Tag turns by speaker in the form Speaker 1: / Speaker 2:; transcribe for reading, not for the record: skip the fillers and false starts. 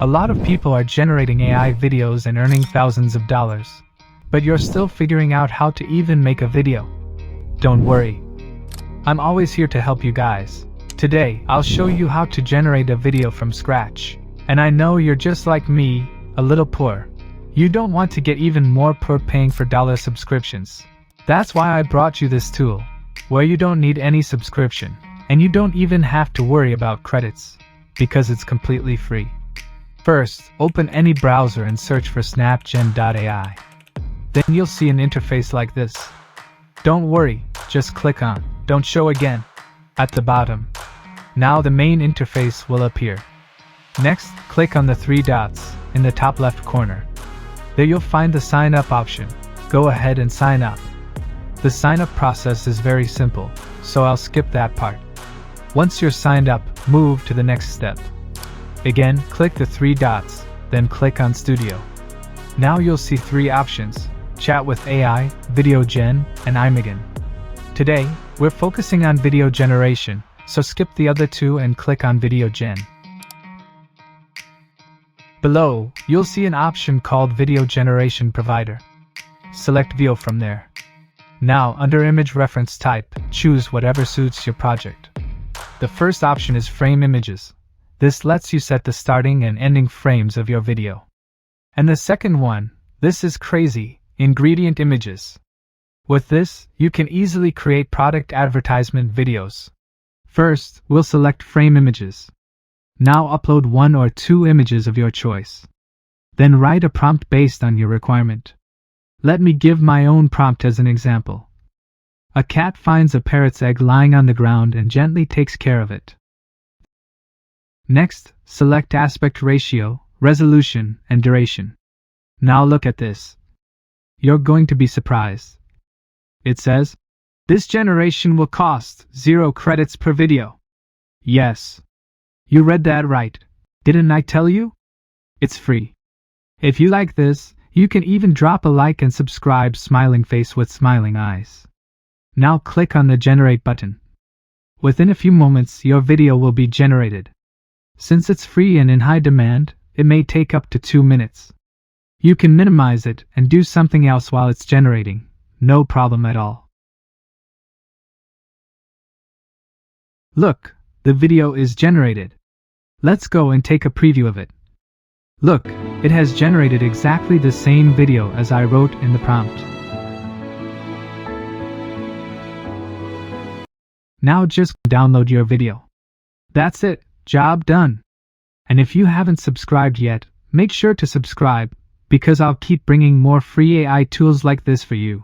Speaker 1: A lot of people are generating AI videos and earning thousands of dollars. But you're still figuring out how to even make a video. Don't worry. I'm always here to help you guys. Today, I'll show you how to generate a video from scratch. And I know you're just like me, a little poor. You don't want to get even more poor paying for dollar subscriptions. That's why I brought you this tool, where you don't need any subscription, and you don't even have to worry about credits, because it's completely free. First, open any browser and search for snapgen.ai. Then you'll see an interface like this. Don't worry, just click on Don't Show Again at the bottom. Now the main interface will appear. Next, click on the three dots in the top left corner. There you'll find the sign up option. Go ahead and sign up. The sign up process is very simple, so I'll skip that part. Once you're signed up, move to the next step. Again, click the three dots, then click on Studio. Now you'll see three options: Chat with AI, Video Gen, and Imagen. Today, we're focusing on video generation, so skip the other two and click on Video Gen. Below, you'll see an option called Video Generation Provider. Select Vio from there. Now, under Image Reference Type, choose whatever suits your project. The first option is Frame Images. This lets you set the starting and ending frames of your video. And the second one, this is crazy, Ingredient Images. With this, you can easily create product advertisement videos. First, we'll select Frame Images. Now upload one or two images of your choice. Then write a prompt based on your requirement. Let me give my own prompt as an example. A cat finds a parrot's egg lying on the ground and gently takes care of it. Next, select aspect ratio, resolution, and duration. Now look at this. You're going to be surprised. It says, this generation will cost 0 credits per video. Yes. You read that right. Didn't I tell you? It's free. If you like this, you can even drop a like and subscribe. Smiling face with smiling eyes. Now click on the Generate button. Within a few moments, your video will be generated. Since it's free and in high demand, it may take up to 2 minutes. You can minimize it and do something else while it's generating. No problem at all. Look, the video is generated. Let's go and take a preview of it. Look, it has generated exactly the same video as I wrote in the prompt. Now just download your video. That's it. Job done. And if you haven't subscribed yet, make sure to subscribe, because I'll keep bringing more free AI tools like this for you.